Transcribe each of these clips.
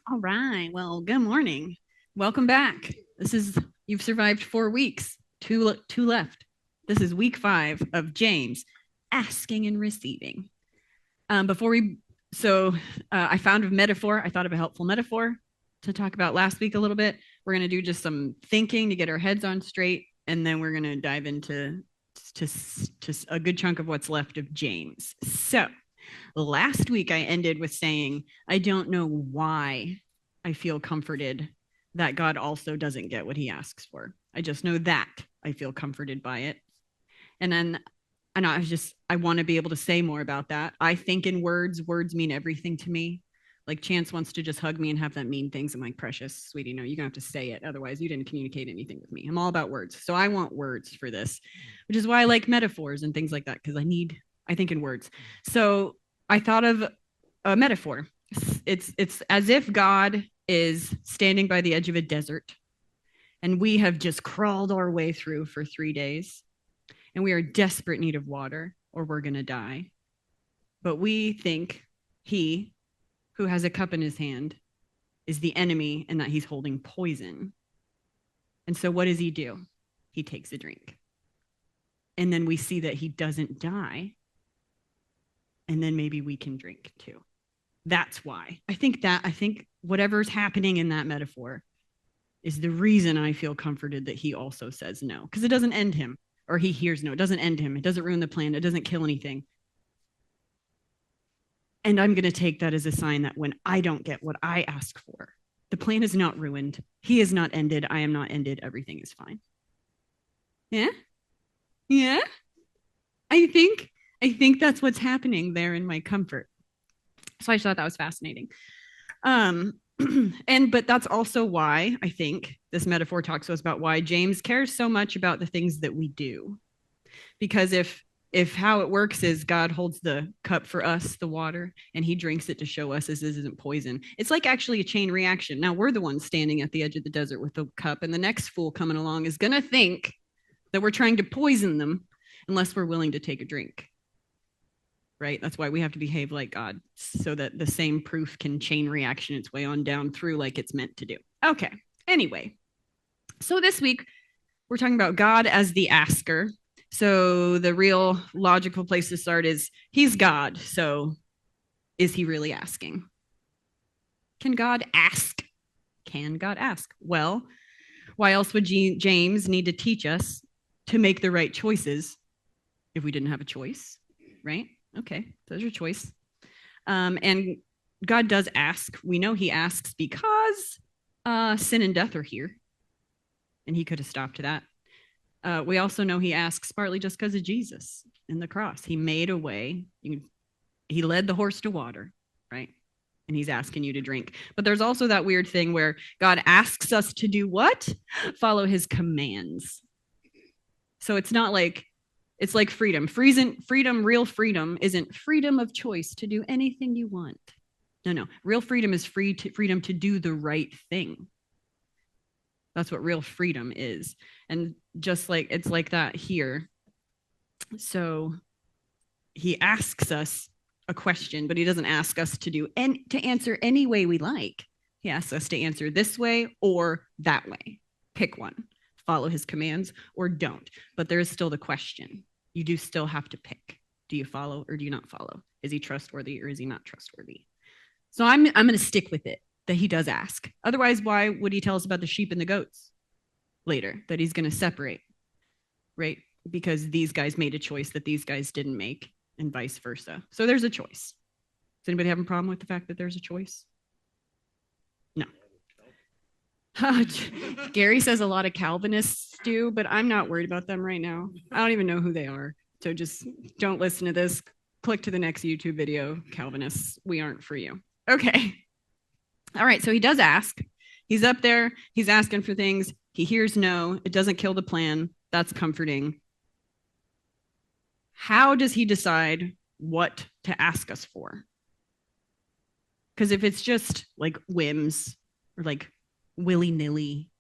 All right. Well, good morning. Welcome back. You've survived 4 weeks, two left. This is week 5 of James asking and receiving. Before we, so I found a metaphor. I thought of a helpful metaphor to talk about last week a little bit. We're going to do just some thinking to get our heads on straight, and then we're going to dive into a good chunk of what's left of James. So, last week I ended with saying, I don't know why I feel comforted that God also doesn't get what he asks for. I just know that I feel comforted by it. And I want to be able to say more about that. I think in words mean everything to me. Like Chance wants to just hug me and have them mean things. I'm like, precious, sweetie, no, you're gonna have to say it. Otherwise, you didn't communicate anything with me. I'm all about words. So I want words for this, which is why I like metaphors and things like that, because I think in words. So I thought of a metaphor. It's as if God is standing by the edge of a desert and we have just crawled our way through for 3 days and we are desperate need of water or we're going to die. But we think he who has a cup in his hand is the enemy and that he's holding poison. And so what does he do? He takes a drink. And then we see that he doesn't die. And then maybe we can drink too. That's why. I think whatever's happening in that metaphor is the reason I feel comforted that he also says no. Because it doesn't end him, or he hears no. It doesn't end him. It doesn't ruin the plan. It doesn't kill anything. And I'm going to take that as a sign that when I don't get what I ask for, the plan is not ruined. He is not ended. I am not ended. Everything is fine. Yeah? Yeah? I think that's what's happening there in my comfort. So I just thought that was fascinating. But that's also why I think this metaphor talks to us about why James cares so much about the things that we do. Because if how it works is God holds the cup for us, the water, and he drinks it to show us this isn't poison. It's like actually a chain reaction. Now we're the ones standing at the edge of the desert with the cup, and the next fool coming along is going to think that we're trying to poison them unless we're willing to take a drink. Right? That's why we have to behave like God, so that the same proof can chain reaction its way on down through like it's meant to do. Okay. Anyway, so this week we're talking about God as the asker. So the real logical place to start is he's God. So is he really asking? Can God ask? Can God ask? Well, why else would James need to teach us to make the right choices if we didn't have a choice, right? Okay, so there's your choice. And God does ask. We know he asks because sin and death are here. And he could have stopped that. We also know he asks partly just because of Jesus and the cross. He made a way. He led the horse to water, right? And he's asking you to drink. But there's also that weird thing where God asks us to do what? Follow his commands. So it's not like, it's like freedom. Real freedom isn't freedom of choice to do anything you want. No. Real freedom is freedom to do the right thing. That's what real freedom is. And just like it's like that here. So he asks us a question, but he doesn't ask us to answer any way we like. He asks us to answer this way or that way. Pick one. Follow his commands or don't. But there is still the question. You do still have to pick. Do you follow or do you not follow? Is he trustworthy or is he not trustworthy? So I'm going to stick with it that he does ask. Otherwise, why would he tell us about the sheep and the goats later that he's going to separate, right? Because these guys made a choice that these guys didn't make and vice versa. So there's a choice. Does anybody have a problem with the fact that there's a choice? No. Gary says a lot of Calvinists do, but I'm not worried about them right now. I don't even know who they are. So just don't listen to this. Click to the next YouTube video. Calvinists, we aren't for you. Okay. All right. So he does ask. He's up there. He's asking for things. He hears no. It doesn't kill the plan. That's comforting. How does he decide what to ask us for? Because if it's just like whims or like willy-nilly,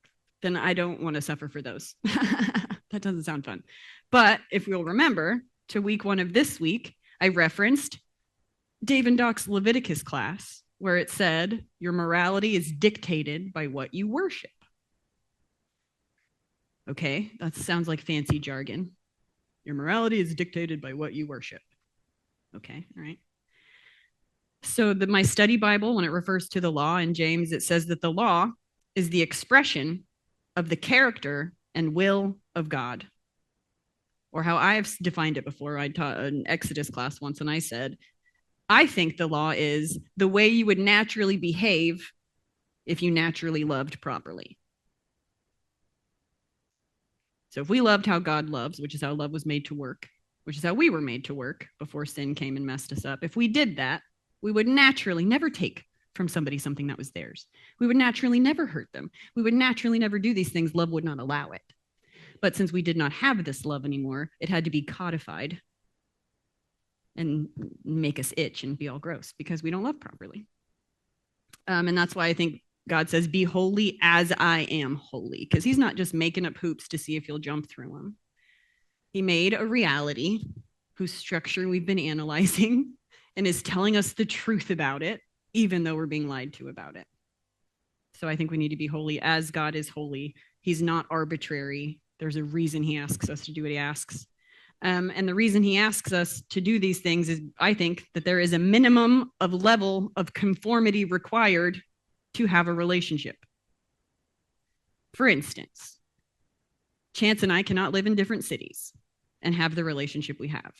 then I don't want to suffer for those. That doesn't sound fun. But if we'll remember, to week 1 of this week, I referenced Dave and Doc's Leviticus class where it said your morality is dictated by what you worship. Okay, that sounds like fancy jargon. Your morality is dictated by what you worship. Okay, all right. So my study Bible, when it refers to the law in James, it says that the law is the expression of the character and will of God. Or how I've defined it before. I taught an Exodus class once, and I said, I think the law is the way you would naturally behave if you naturally loved properly. So if we loved how God loves, which is how love was made to work, which is how we were made to work before sin came and messed us up, if we did that, we would naturally never take from somebody something that was theirs. We would naturally never hurt them. We would naturally never do these things. Love would not allow it. But since we did not have this love anymore, it had to be codified and make us itch and be all gross because we don't love properly. And that's why I think God says, be holy as I am holy, because he's not just making up hoops to see if you'll jump through them. He made a reality whose structure we've been analyzing and is telling us the truth about it, even though we're being lied to about it. So I think we need to be holy as God is holy. He's not arbitrary. There's a reason he asks us to do what he asks. And the reason he asks us to do these things is, I think, that there is a minimum of level of conformity required to have a relationship. For instance, Chance and I cannot live in different cities and have the relationship we have.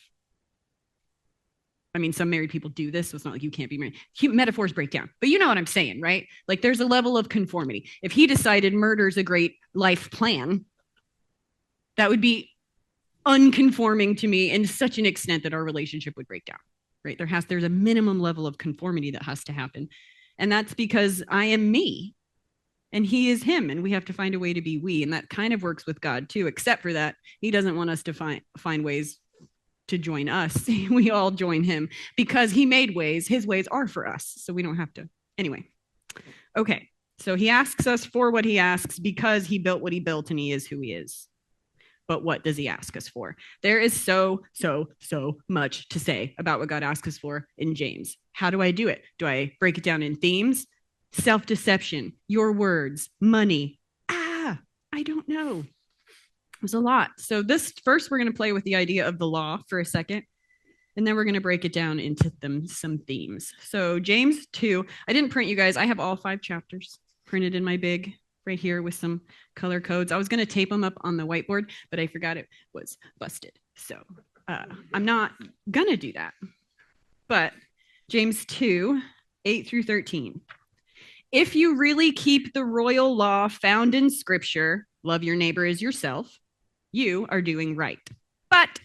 I mean, some married people do this, so it's not like you can't be married. Metaphors break down, but you know what I'm saying, right? Like there's a level of conformity. If he decided murder is a great life plan, that would be unconforming to me in such an extent that our relationship would break down, right? There's a minimum level of conformity that has to happen. And that's because I am me and he is him, and we have to find a way to be we. And that kind of works with God too, except for that he doesn't want us to find ways to join us. We all join him because he made ways. His ways are for us, so we don't have to. Anyway, okay. So he asks us for what he asks because he built what he built and he is who he is. But what does he ask us for? There is so much to say about what God asks us for in James. How do I do it? Do I break it down in themes? Self-deception, your words, money. I don't know. There's a lot. So first we're going to play with the idea of the law for a second, and then we're going to break it down into some themes. So James 2, I didn't print you guys. I have all 5 chapters printed in my big right here with some color codes. I was going to tape them up on the whiteboard, but I forgot it was busted. So I'm not going to do that. But James 2, 8 through 13. If you really keep the royal law found in Scripture, love your neighbor as yourself, you are doing right. But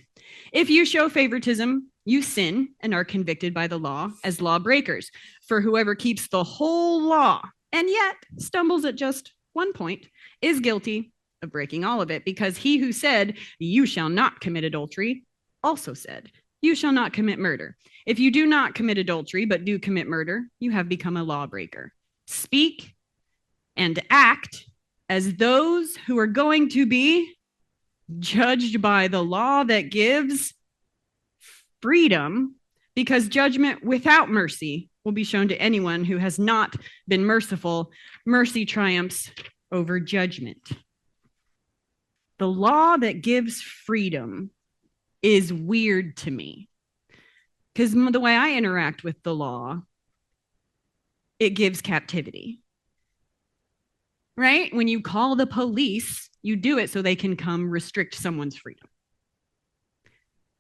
if you show favoritism, you sin and are convicted by the law as lawbreakers. For whoever keeps the whole law and yet stumbles at just one point is guilty of breaking all of it, because he who said, you shall not commit adultery, also said, you shall not commit murder. If you do not commit adultery, but do commit murder, you have become a lawbreaker. Speak and act as those who are going to be judged by the law that gives freedom, because judgment without mercy will be shown to anyone who has not been merciful. Mercy triumphs over judgment. The law that gives freedom is weird to me, because the way I interact with the law, it gives captivity. Right? When you call the police, you do it so they can come restrict someone's freedom.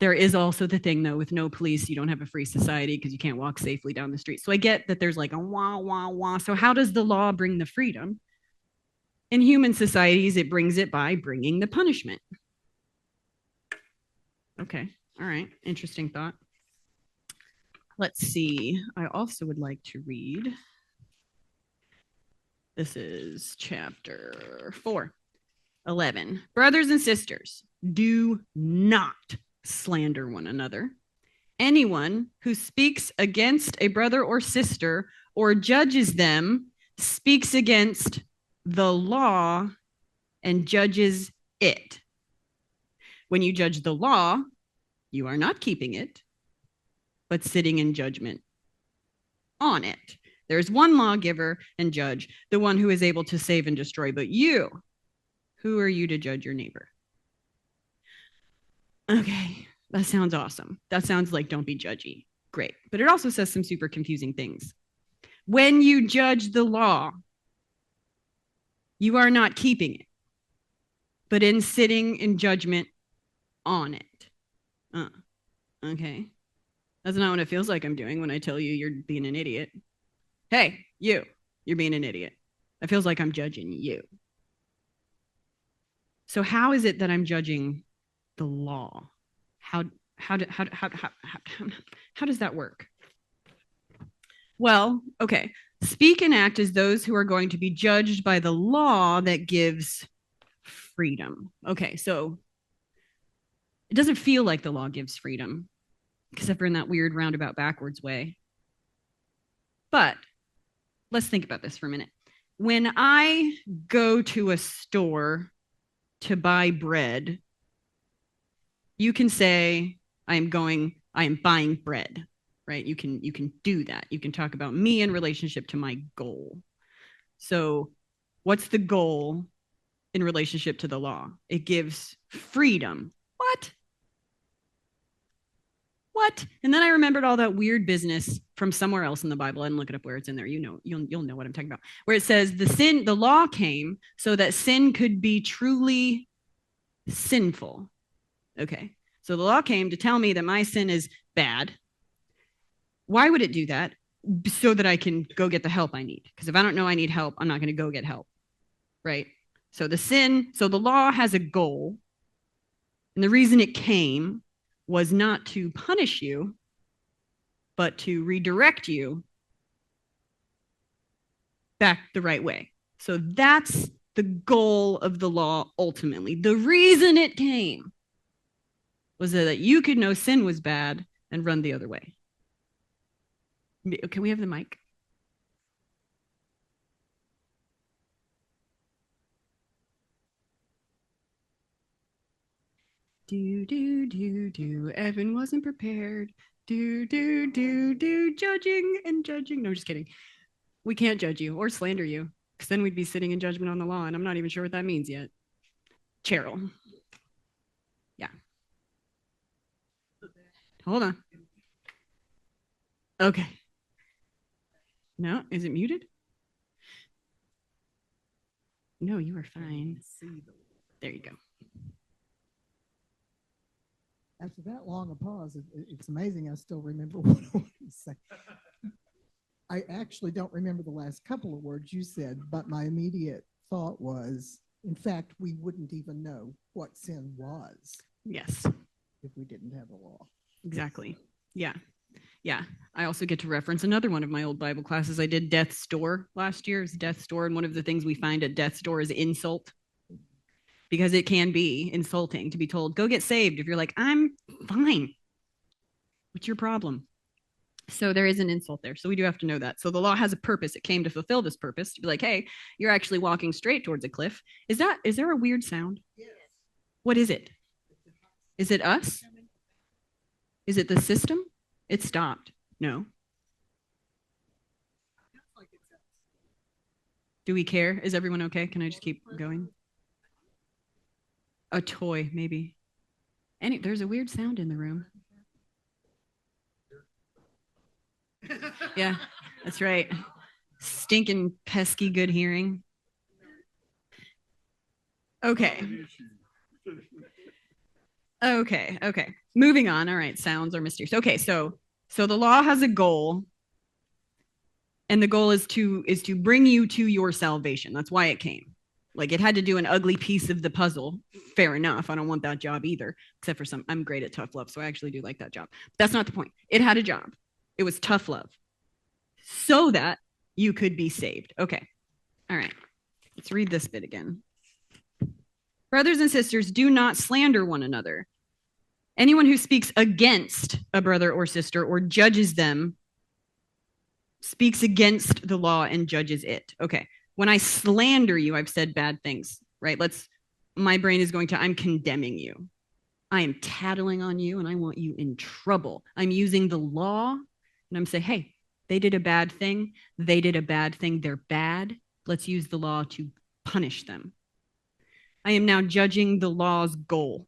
There is also the thing, though, with no police, you don't have a free society because you can't walk safely down the street. So I get that there's like a wah, wah, wah. So how does the law bring the freedom? In human societies, it brings it by bringing the punishment. Okay. All right. Interesting thought. Let's see. I also would like to read. This is chapter 4, 11. Brothers and sisters, do not slander one another. Anyone who speaks against a brother or sister or judges them speaks against the law and judges it. When you judge the law, you are not keeping it, but sitting in judgment on it. There's one lawgiver and judge, the one who is able to save and destroy. But you, who are you to judge your neighbor? Okay, that sounds awesome. That sounds like don't be judgy. Great. But it also says some super confusing things. When you judge the law, you are not keeping it, but in sitting in judgment on it. Okay. That's not what it feels like I'm doing when I tell you you're being an idiot. Hey, you're being an idiot. It feels like I'm judging you. So how is it that I'm judging the law? How does that work? Well, okay. Speak and act as those who are going to be judged by the law that gives freedom. Okay, so it doesn't feel like the law gives freedom, except for in that weird roundabout backwards way. But let's think about this for a minute. When I go to a store to buy bread, you can say, I am buying bread, right? You can do that. You can talk about me in relationship to my goal. So what's the goal in relationship to the law? It gives freedom. What? And then I remembered all that weird business from somewhere else in the Bible. I didn't look it up where it's in there. You'll know what I'm talking about. Where it says the law came so that sin could be truly sinful. Okay. So the law came to tell me that my sin is bad. Why would it do that? So that I can go get the help I need. Because if I don't know I need help, I'm not going to go get help. Right? So the law has a goal. And the reason it came was not to punish you, but to redirect you back the right way. So that's the goal of the law ultimately. The reason it came was that you could know sin was bad and run the other way. Can we have the mic? Do. Evan wasn't prepared. Do. Judging and judging. No, just kidding. We can't judge you or slander you because then we'd be sitting in judgment on the law, and I'm not even sure what that means yet. Cheryl. Yeah. Hold on. Okay. No, is it muted? No, you are fine. There you go. After that long a pause, it's amazing I still remember what I wanted to say. I actually don't remember the last couple of words you said, but my immediate thought was, in fact, we wouldn't even know what sin was. Yes. If we didn't have a law. Exactly. Yeah. I also get to reference another one of my old Bible classes. I did Death's Door last year. It's Death's Door, and one of the things we find at Death's Door is insult. Because it can be insulting to be told, go get saved. If you're like, I'm fine. What's your problem? So there is an insult there. So we do have to know that. So the law has a purpose. It came to fulfill this purpose, to be like, hey, you're actually walking straight towards a cliff. Is there a weird sound? Yes. What is it? Is it us? Is it the system? It stopped. No. Do we care? Is everyone okay? Can I just keep going? A toy, maybe. There's a weird sound in the room. Yeah, that's right. Stinking, pesky good hearing. Okay. Moving on. All right, sounds are mysterious. Okay, so the law has a goal, and the goal is to bring you to your salvation. That's why it came. Like it had to do an ugly piece of the puzzle. Fair enough. I don't want that job either, except for I'm great at tough love, so I actually do like that job. That's not the point. It had a job. It was tough love so that you could be saved. Okay. All right. Let's read this bit again. Brothers and sisters, do not slander one another. Anyone who speaks against a brother or sister or judges them speaks against the law and judges it. Okay. When I slander you, I've said bad things, right? My brain is going to, I'm condemning you. I am tattling on you and I want you in trouble. I'm using the law and I'm saying, hey, They did a bad thing. They did a bad thing. They're bad. Let's use the law to punish them. I am now judging the law's goal.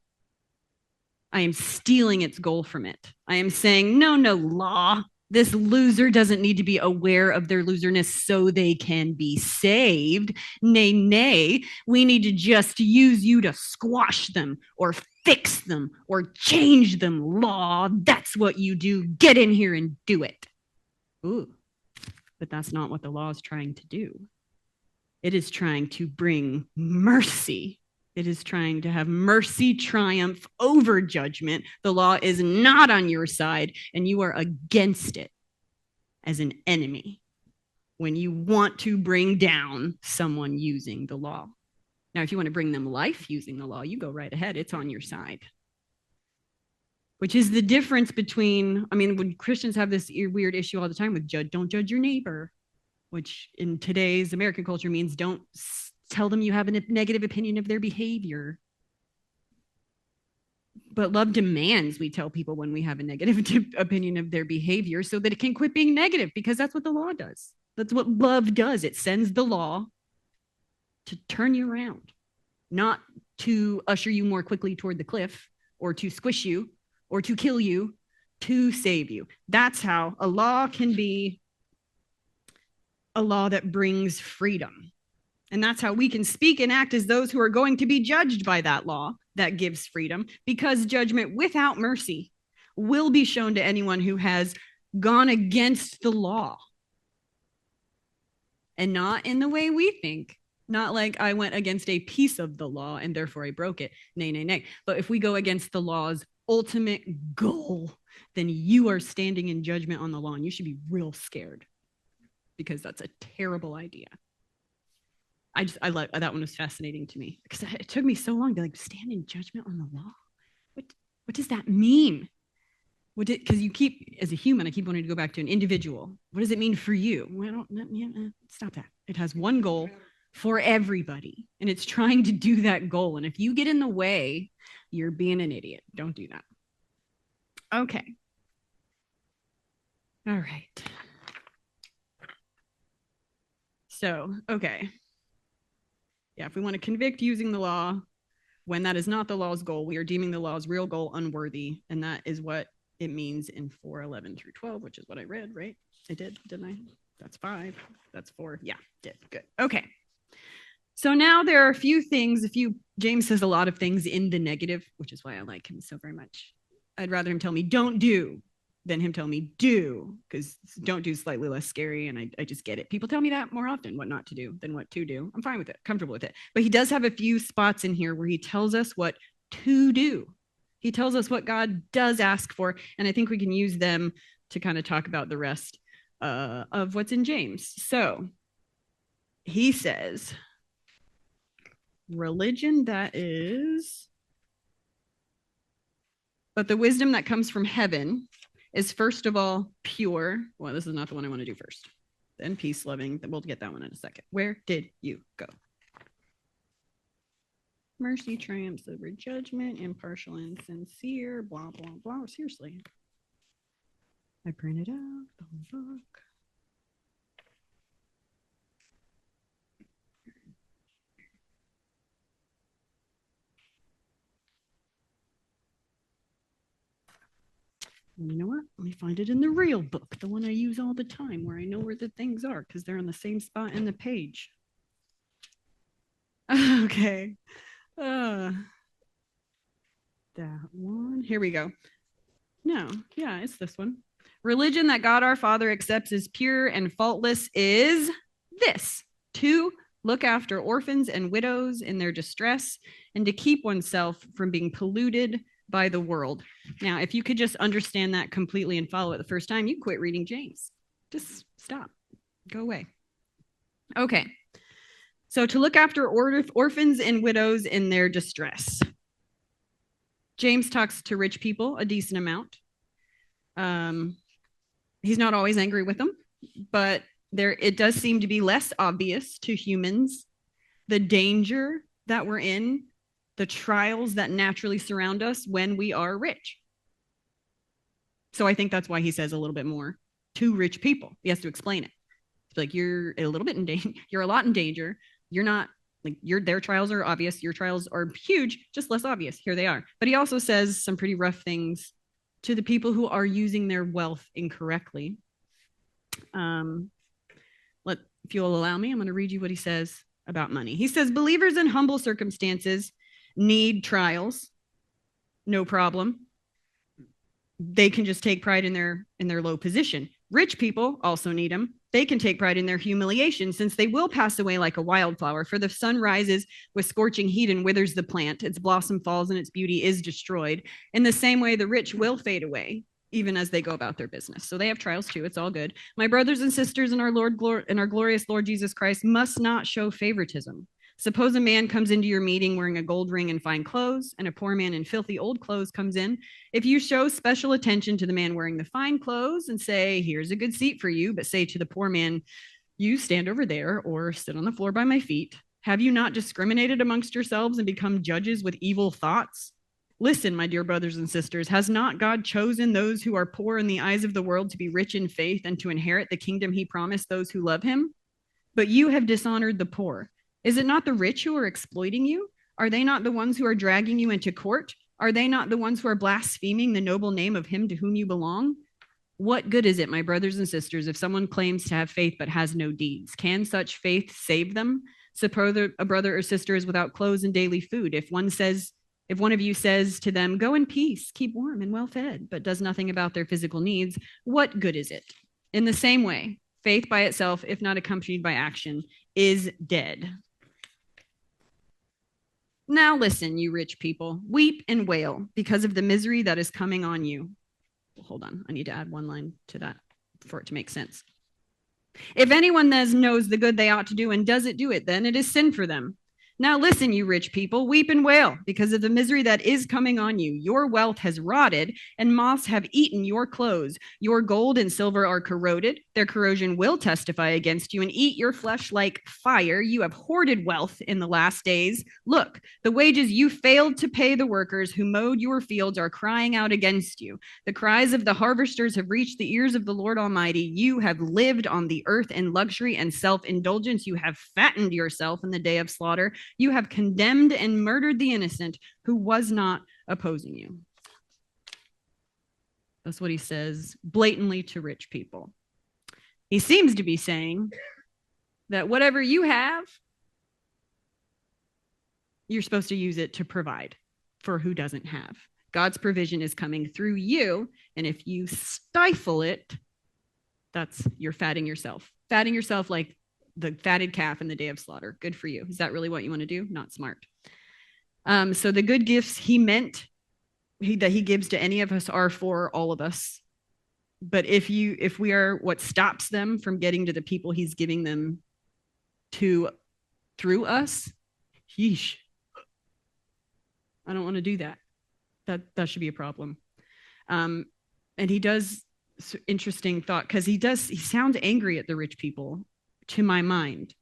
I am stealing its goal from it. I am saying, no, no, law. This loser doesn't need to be aware of their loserness so they can be saved. Nay, nay, we need to just use you to squash them or fix them or change them. Law, that's what you do. Get in here and do it. Ooh, but that's not what the law is trying to do. It is trying to bring mercy. It is trying to have mercy triumph over judgment. The law is not on your side, and you are against it as an enemy when you want to bring down someone using the law. Now, if you want to bring them life using the law, you go right ahead. It's on your side. Which is the difference between, I mean, when Christians have this weird issue all the time with don't judge your neighbor, which in today's American culture means don't tell them you have a negative opinion of their behavior. But love demands we tell people when we have a negative opinion of their behavior so that it can quit being negative, because that's what the law does. That's what love does. It sends the law to turn you around, not to usher you more quickly toward the cliff or to squish you or to kill you, to save you. That's how a law can be a law that brings freedom. And that's how we can speak and act as those who are going to be judged by that law that gives freedom, because judgment without mercy will be shown to anyone who has gone against the law. And not in the way we think, not like I went against a piece of the law and therefore I broke it. Nay, nay, nay. But if we go against the law's ultimate goal, then you are standing in judgment on the law, and you should be real scared, because that's a terrible idea. I like that one was fascinating to me, because it took me so long to like stand in judgment on the law. What does that mean? Because you keep, as a human, I keep wanting to go back to an individual. What does it mean for you? Well, stop that. It has one goal for everybody, and it's trying to do that goal. And if you get in the way, you're being an idiot. Don't do that. Okay. All right. So, okay. Yeah, if we want to convict using the law, when that is not the law's goal, we are deeming the law's real goal unworthy. And that is what it means in 4:11 through 12, which is what I read, right? I did, didn't I? That's 5. That's 4. Yeah, did. Good. Okay. So now there are a few things, James says a lot of things in the negative, which is why I like him so very much. I'd rather him tell me don't do than him tell me do, because don't do is slightly less scary, and I just get it. People tell me that more often, what not to do than what to do. I'm fine with it, comfortable with it. But he does have a few spots in here where he tells us what to do. He tells us what God does ask for, and I think we can use them to kind of talk about the rest of what's in James. So he says, religion that is, but the wisdom that comes from heaven is first of all pure. Well, this is not the one I want to do first. Then peace loving. We'll get that one in a second. Where did you go? Mercy triumphs over judgment, impartial and sincere, blah, blah, blah. Seriously. I printed out the whole book. You know what? Let me find it in the real book, the one I use all the time, where I know where the things are because they're in the same spot in the page. Okay. That one. Here we go. No, yeah, it's this one. Religion that God our Father accepts as pure and faultless is this: to look after orphans and widows in their distress, and to keep oneself from being polluted by the world. Now, if you could just understand that completely and follow it the first time, you quit reading James. Just stop. Go away. Okay. So to look after orphans and widows in their distress. James talks to rich people a decent amount. He's not always angry with them, but it does seem to be less obvious to humans the danger that we're in, the trials that naturally surround us when we are rich. So I think that's why he says a little bit more to rich people. He has to explain it. Like, you're a little bit in danger. You're a lot in danger. You're not like their trials are obvious. Your trials are huge, just less obvious. Here they are. But he also says some pretty rough things to the people who are using their wealth incorrectly. If you'll allow me, I'm going to read you what he says about money. He says, believers in humble circumstances need trials. No problem. They can just take pride in their low position. Rich people also need them. They can take pride in their humiliation, since they will pass away like a wildflower. For the sun rises with scorching heat and withers the plant. Its blossom falls and its beauty is destroyed. In the same way, the rich will fade away, even as they go about their business. So they have trials too. It's all good. My brothers and sisters in our glorious Lord Jesus Christ must not show favoritism. Suppose a man comes into your meeting wearing a gold ring and fine clothes, and a poor man in filthy old clothes comes in. If you show special attention to the man wearing the fine clothes and say, here's a good seat for you, but say to the poor man, you stand over there or sit on the floor by my feet, have you not discriminated amongst yourselves and become judges with evil thoughts? Listen, my dear brothers and sisters, has not God chosen those who are poor in the eyes of the world to be rich in faith and to inherit the kingdom he promised those who love him? But you have dishonored the poor. Is it not the rich who are exploiting you? Are they not the ones who are dragging you into court? Are they not the ones who are blaspheming the noble name of him to whom you belong? What good is it, my brothers and sisters, if someone claims to have faith but has no deeds? Can such faith save them? Suppose a brother or sister is without clothes and daily food. If one of you says to them, go in peace, keep warm and well fed, but does nothing about their physical needs, what good is it? In the same way, faith by itself, if not accompanied by action, is dead. Now listen, you rich people, weep and wail because of the misery that is coming on you. Hold on, I need to add one line to that for it to make sense. If anyone then knows the good they ought to do and doesn't do it, then it is sin for them. Now listen, you rich people, weep and wail because of the misery that is coming on you. Your wealth has rotted, and moths have eaten your clothes. Your gold and silver are corroded. Their corrosion will testify against you and eat your flesh like fire. You have hoarded wealth in the last days. Look, the wages you failed to pay the workers who mowed your fields are crying out against you. The cries of the harvesters have reached the ears of the Lord Almighty. You have lived on the earth in luxury and self-indulgence. You have fattened yourself in the day of slaughter. You have condemned and murdered the innocent who was not opposing you. That's what he says blatantly to rich people. He seems to be saying that whatever you have, you're supposed to use it to provide for who doesn't have. God's provision is coming through you, and if you stifle it, you're fatting yourself. Fatting yourself like the fatted calf in the day of slaughter. Good for you. Is that really what you want to do? Not smart. So the good gifts he meant that he gives to any of us are for all of us. But if we are what stops them from getting to the people he's giving them to through us, yeesh. I don't want to do that. That should be a problem. And he does interesting thought because he sounds angry at the rich people, to my mind,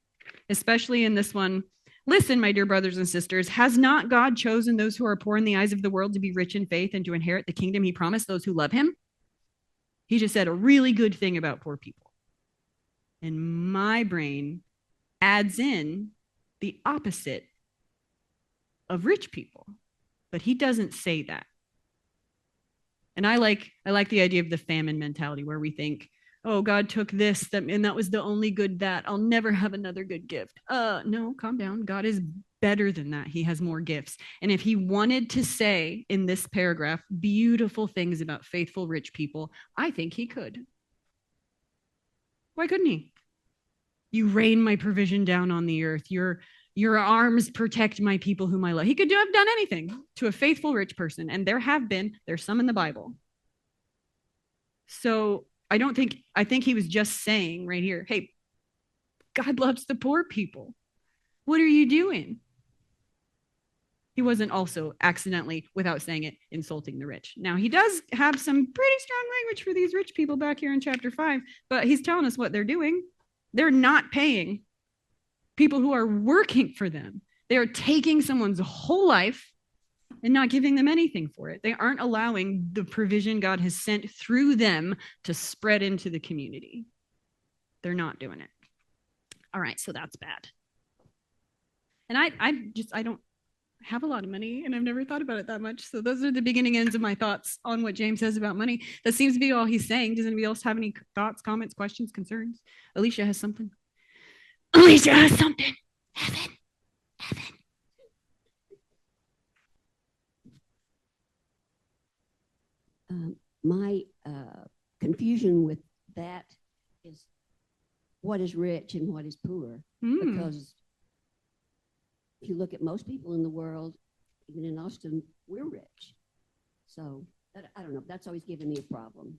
especially in this one. Listen, my dear brothers and sisters, has not God chosen those who are poor in the eyes of the world to be rich in faith and to inherit the kingdom he promised those who love him? He just said a really good thing about poor people. And my brain adds in the opposite of rich people, but he doesn't say that. And I like the idea of the famine mentality where we think, oh, God took this, and that was the only good that. I'll never have another good gift. No, calm down. God is better than that. He has more gifts. And if he wanted to say in this paragraph beautiful things about faithful rich people, I think he could. Why couldn't he? You rain my provision down on the earth. Your arms protect my people whom I love. He could have done anything to a faithful rich person. And there's some in the Bible. So I think he was just saying right here, hey, God loves the poor people. What are you doing? He wasn't also accidentally, without saying it, insulting the rich. Now, he does have some pretty strong language for these rich people back here in chapter 5, but he's telling us what they're doing. They're not paying people who are working for them. They are taking someone's whole life and not giving them anything for it. They aren't allowing the provision God has sent through them to spread into the community. They're not doing it. All right, so that's bad. And I don't have a lot of money and I've never thought about it that much. So those are the beginning ends of my thoughts on what James says about money. That seems to be all he's saying. Does anybody else have any thoughts, comments, questions, concerns? Alicia has something. Alicia has something. Heaven. My confusion with that is what is rich and what is poor. Because if you look at most people in the world, even in Austin, we're rich. So I don't know. That's always given me a problem.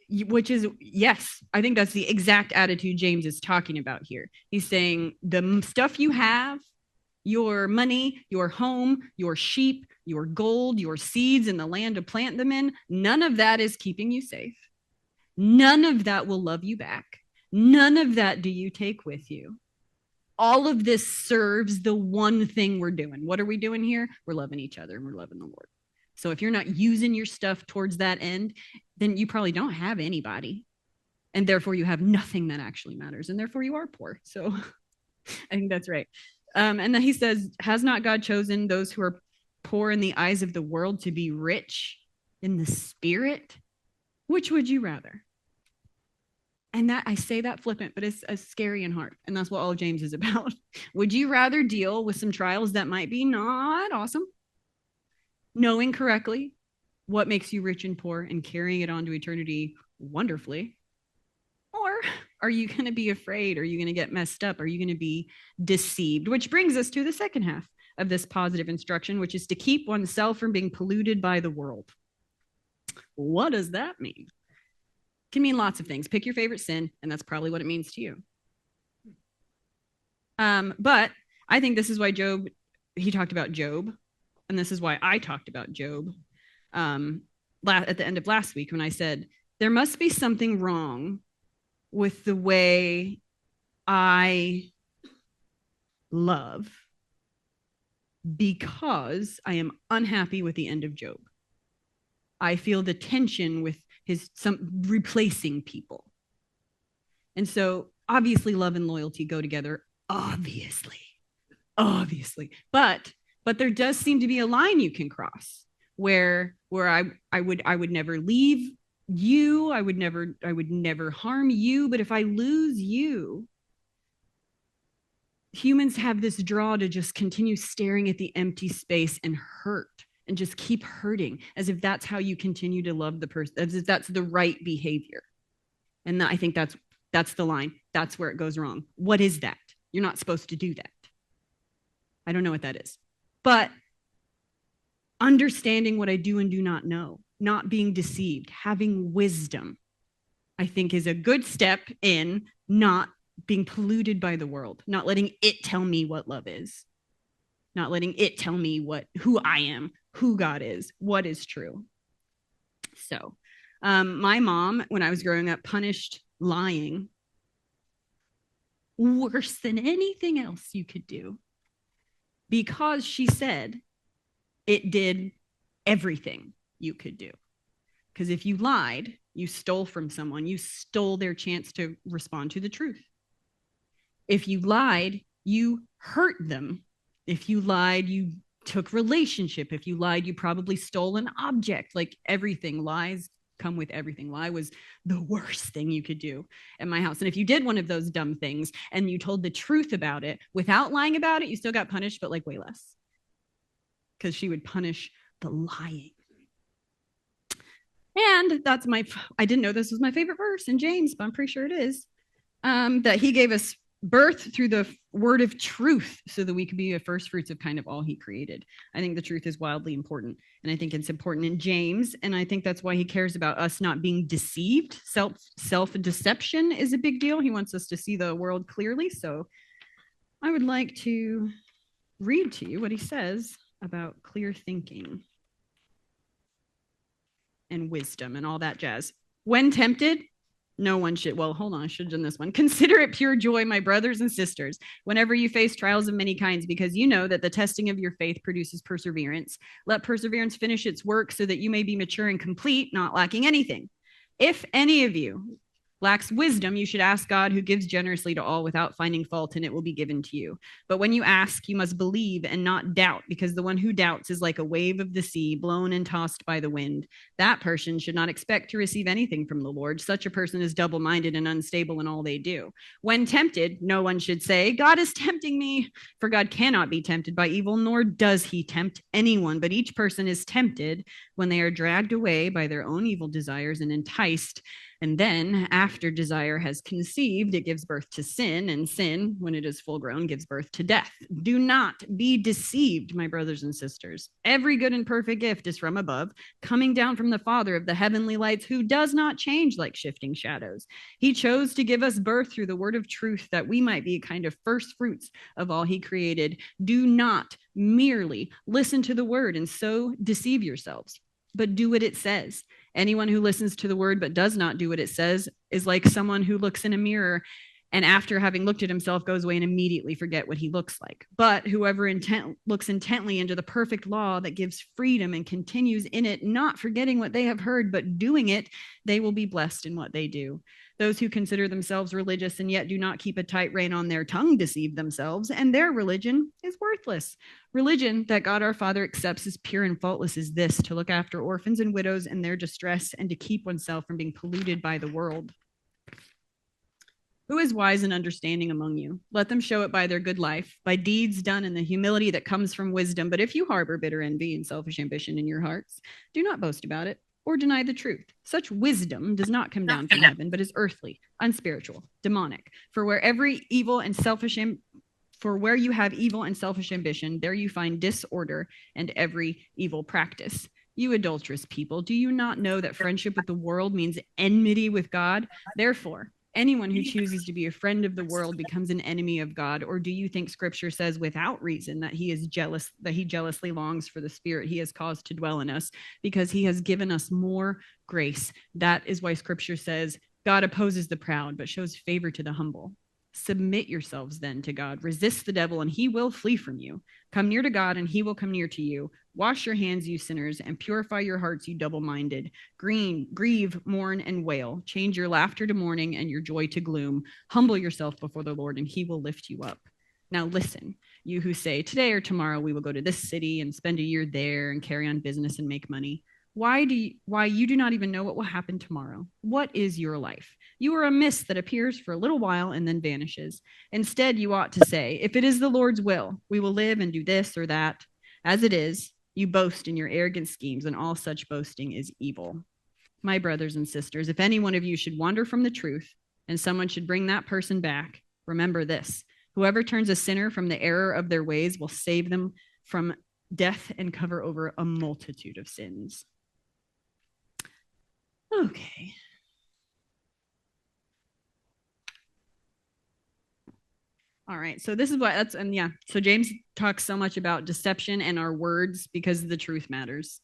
Which is, yes, I think that's the exact attitude James is talking about here. He's saying the stuff you have, your money, your home, your sheep, your gold, your seeds in the land to plant them in, none of that is keeping you safe. None of that will love you back. None of that do you take with you. All of this serves the one thing we're doing. What are we doing here? We're loving each other and we're loving the Lord. So if you're not using your stuff towards that end, then you probably don't have anybody. And therefore you have nothing that actually matters. And therefore you are poor. So I think that's right. And then he says, has not God chosen those who are poor in the eyes of the world to be rich in the spirit? Which would you rather? And that I say that flippant, but it's scary and hard. And that's what all James is about. Would you rather deal with some trials that might be not awesome, knowing correctly what makes you rich and poor and carrying it on to eternity wonderfully? Or are you going to be afraid? Are you going to get messed up? Are you going to be deceived? Which brings us to the second half of this positive instruction, which is to keep oneself from being polluted by the world. What does that mean? It can mean lots of things. Pick your favorite sin, and that's probably what it means to you. But I think this is why he talked about Job, and this is why I talked about Job at the end of last week when I said, there must be something wrong with the way I love because I am unhappy with the end of Job. I feel the tension with some replacing people. And so obviously love and loyalty go together, obviously. But there does seem to be a line you can cross where I would never leave you, I would never harm you, but if I lose you, humans have this draw to just continue staring at the empty space and hurt and just keep hurting as if that's how you continue to love the person, as if that's the right behavior. And I think that's the line. That's where it goes wrong. What is that? You're not supposed to do that. I don't know what that is. But understanding what I do and do not know, not being deceived, having wisdom, I think is a good step in not being polluted by the world, not letting it tell me what love is, not letting it tell me who I am, who God is, what is true. So my mom, when I was growing up, punished lying worse than anything else you could do because she said it did everything you could do. Because if you lied, you stole from someone, you stole their chance to respond to the truth. If you lied, you hurt them. If you lied, you took relationship. If you lied, you probably stole an object. Like everything, lies come with everything. Lie was the worst thing you could do at my house. And if you did one of those dumb things and you told the truth about it without lying about it, you still got punished, but like way less. Because she would punish the lying. And I didn't know this was my favorite verse in James, but I'm pretty sure it is. That he gave us birth through the word of truth so that we could be the first fruits of kind of all he created. I think the truth is wildly important. And I think it's important in James. And I think that's why he cares about us not being deceived. Self-deception is a big deal. He wants us to see the world clearly. So I would like to read to you what he says about clear thinking and wisdom and all that jazz. When tempted, No one should, well, hold on, I should have done this one. Consider it pure joy, my brothers and sisters, whenever you face trials of many kinds, because you know that the testing of your faith produces perseverance. Let perseverance finish its work so that you may be mature and complete, not lacking anything. If any of you lacks wisdom, you should ask God, who gives generously to all without finding fault, and it will be given to you. But when you ask, you must believe and not doubt, because the one who doubts is like a wave of the sea, blown and tossed by the wind. That person should not expect to receive anything from the Lord. Such a person is double-minded and unstable in all they do. When tempted, no one should say, God is tempting me, for God cannot be tempted by evil, nor does he tempt anyone. But each person is tempted when they are dragged away by their own evil desires and enticed. And then, after desire has conceived, it gives birth to sin, and sin, when it is full grown, gives birth to death. Do not be deceived, my brothers and sisters. Every good and perfect gift is from above, coming down from the Father of the heavenly lights, who does not change like shifting shadows. He chose to give us birth through the word of truth, that we might be a kind of first fruits of all he created. Do not merely listen to the word and so deceive yourselves, but do what it says. Anyone who listens to the word but does not do what it says is like someone who looks in a mirror and after having looked at himself goes away and immediately forget what he looks like. But whoever looks intently into the perfect law that gives freedom and continues in it, not forgetting what they have heard, but doing it, they will be blessed in what they do. Those who consider themselves religious and yet do not keep a tight rein on their tongue deceive themselves, and their religion is worthless. Religion that God our Father accepts as pure and faultless is this: to look after orphans and widows in their distress, and to keep oneself from being polluted by the world. Who is wise and understanding among you? Let them show it by their good life, by deeds done in the humility that comes from wisdom. But if you harbor bitter envy and selfish ambition in your hearts, do not boast about it or deny the truth. Such wisdom does not come down from heaven, but is earthly, unspiritual, demonic. For where you have evil and selfish ambition, there you find disorder and every evil practice. You adulterous people, do you not know that friendship with the world means enmity with God? Therefore, anyone who chooses to be a friend of the world becomes an enemy of God. Or do you think Scripture says without reason that he jealously longs for the Spirit he has caused to dwell in us, because he has given us more grace? That is why Scripture says God opposes the proud but shows favor to the humble. Submit yourselves then to God. Resist the devil and he will flee from you. Come near to God and he will come near to you. Wash your hands, you sinners, and purify your hearts, you double-minded. Grieve, mourn, and wail. Change your laughter to mourning and your joy to gloom. Humble yourself before the Lord and he will lift you up. Now listen, you who say, today or tomorrow we will go to this city and spend a year there and carry on business and make money. Why you do not even know what will happen tomorrow? What is your life? You are a mist that appears for a little while and then vanishes. Instead, you ought to say, if it is the Lord's will, we will live and do this or that. As it is, you boast in your arrogant schemes, and all such boasting is evil. My brothers and sisters, if any one of you should wander from the truth and someone should bring that person back, remember this: whoever turns a sinner from the error of their ways will save them from death and cover over a multitude of sins. Okay. All right. So this is what that's, and yeah. So James talks so much about deception and our words because the truth matters.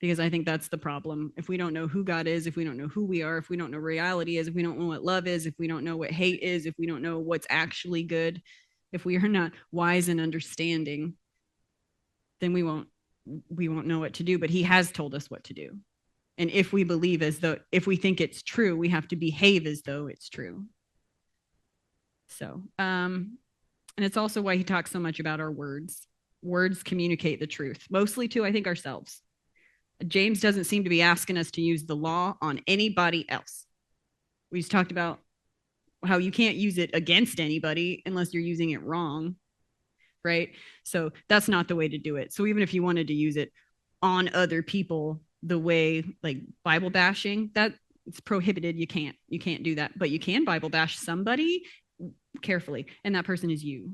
Because I think that's the problem. If we don't know who God is, if we don't know who we are, if we don't know what reality is, if we don't know what love is, if we don't know what hate is, if we don't know what's actually good, if we are not wise and understanding, then we won't know what to do. But he has told us what to do. And if we believe if we think it's true, we have to behave as though it's true. So, and it's also why he talks so much about our words. Words communicate the truth, mostly to, I think, ourselves. James doesn't seem to be asking us to use the law on anybody else. We just talked about how you can't use it against anybody unless you're using it wrong, right? So that's not the way to do it. So even if you wanted to use it on other people, the way like Bible bashing, that it's prohibited. You can't do that, but you can Bible bash somebody carefully, and that person is you.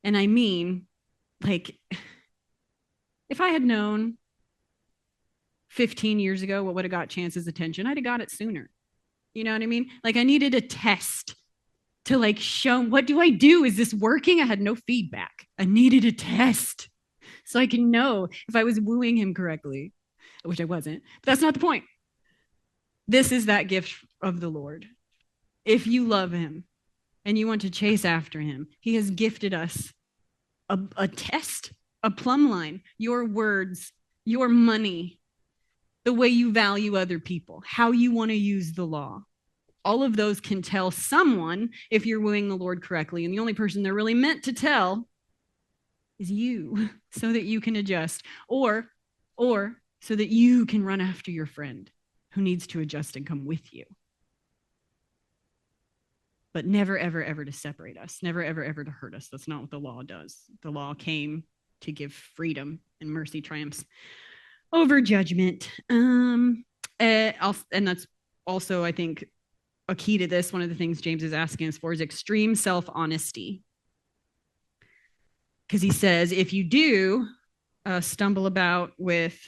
And I mean, like, if I had known 15 years ago what would have got Chance's attention, I'd have got it sooner. You know what I mean? Like, I needed a test to like show, what do I do? Is this working? I had no feedback. I needed a test so I can know if I was wooing him correctly, which I wasn't. But that's not the point. This is that gift of the Lord. If you love him and you want to chase after him, he has gifted us a test, a plumb line, your words, your money, the way you value other people, how you want to use the law. All of those can tell someone if you're wooing the Lord correctly. And the only person they're really meant to tell is you, so that you can adjust, or so that you can run after your friend who needs to adjust and come with you. But never, ever, ever to separate us, never, ever, ever to hurt us. That's not what the law does. The law came to give freedom, and mercy triumphs over judgment. And that's also, I think, a key to this. One of the things James is asking us for is extreme self-honesty. Because he says, if you do stumble about with,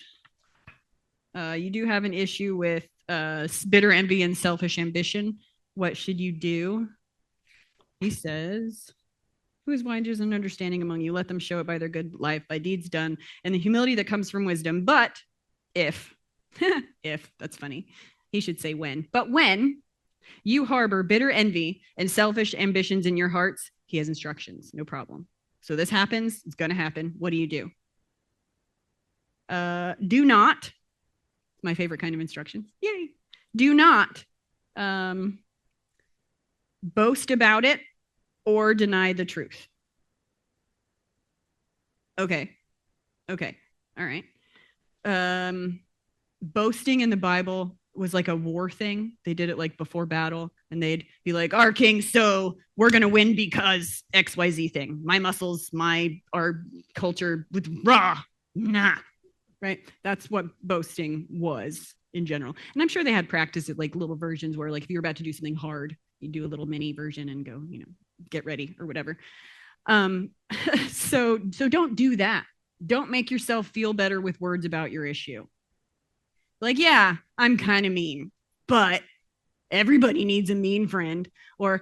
you do have an issue with bitter envy and selfish ambition, what should you do? He says, who is wise and understanding among you? Let them show it by their good life, by deeds done, and the humility that comes from wisdom. But if, that's funny, he should say when. But when you harbor bitter envy and selfish ambitions in your hearts, he has instructions, no problem. So this happens, it's going to happen. What do you do? Do not, my favorite kind of instructions, yay, do not boast about it or deny the truth. Okay. All right. Boasting in the Bible was like a war thing. They did it like before battle, and they'd be like, our king, so we're going to win because XYZ thing. My muscles, our culture with rah, nah, right? That's what boasting was in general. And I'm sure they had practice at like little versions where like if you're about to do something hard, you do a little mini version and go, get ready or whatever. So don't do that. Don't make yourself feel better with words about your issue. Like, yeah, I'm kind of mean, but everybody needs a mean friend. Or,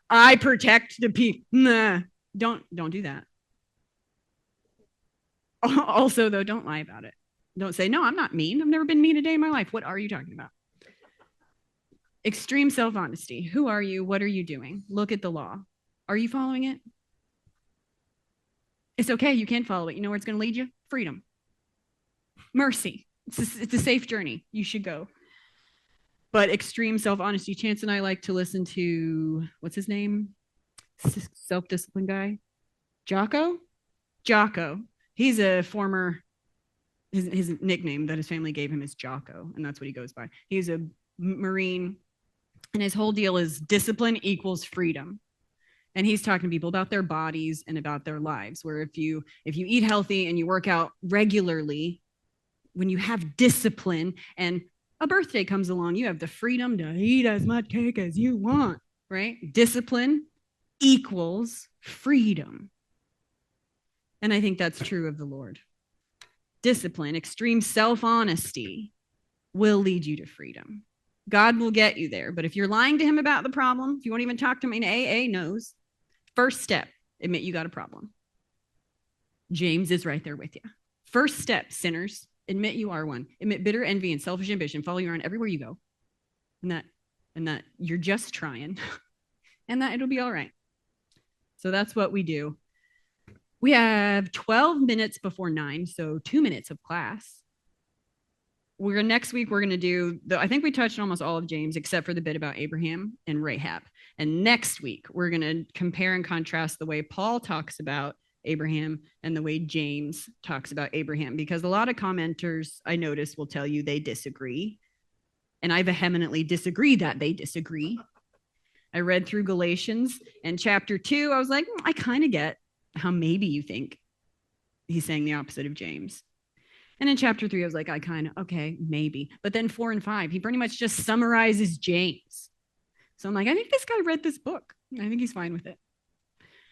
I protect the people. Nah, don't do that. Also, though, don't lie about it. Don't say, no, I'm not mean. I've never been mean a day in my life. What are you talking about? Extreme self-honesty. Who are you? What are you doing? Look at the law. Are you following it? It's okay. You can follow it. You know where it's going to lead you? Freedom. Mercy. It's a safe journey. You should go. But extreme self-honesty. Chance and I like to listen to, what's his name? Self-discipline guy. Jocko. He's a former, his nickname that his family gave him is Jocko, and that's what he goes by. He's a Marine, and his whole deal is discipline equals freedom. And he's talking to people about their bodies and about their lives, where if you eat healthy and you work out regularly, when you have discipline and a birthday comes along, you have the freedom to eat as much cake as you want, right? Discipline equals freedom. And I think that's true of the Lord. Discipline, extreme self-honesty will lead you to freedom. God will get you there. But if you're lying to him about the problem, if you won't even talk to him, AA knows. First step, admit you got a problem. James is right there with you. First step, sinners, admit you are one. Admit bitter envy and selfish ambition follow you around everywhere you go. And that you're just trying. And that it'll be all right. So that's what we do. We have 12 minutes before 9, so 2 minutes of class. Next week, we're going to do, I think we touched on almost all of James, except for the bit about Abraham and Rahab. And next week, we're going to compare and contrast the way Paul talks about Abraham and the way James talks about Abraham, because a lot of commenters I notice will tell you they disagree. And I vehemently disagree that they disagree. I read through Galatians, and chapter 2, I was like, I kind of get how maybe you think he's saying the opposite of James. And in chapter 3, I was like, okay, maybe. But then 4 and 5, he pretty much just summarizes James. So I'm like, I think this guy read this book. I think he's fine with it.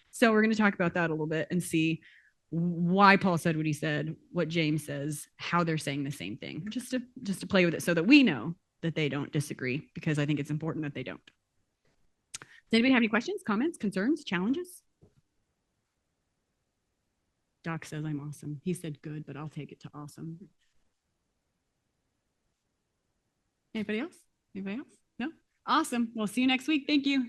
So we're going to talk about that a little bit and see why Paul said what he said, what James says, how they're saying the same thing, just to play with it so that we know that they don't disagree, because I think it's important that they don't. Does anybody have any questions, comments, concerns, challenges? Doc says I'm awesome. He said good, but I'll take it to awesome. Anybody else? Anybody else? No? Awesome. We'll see you next week. Thank you.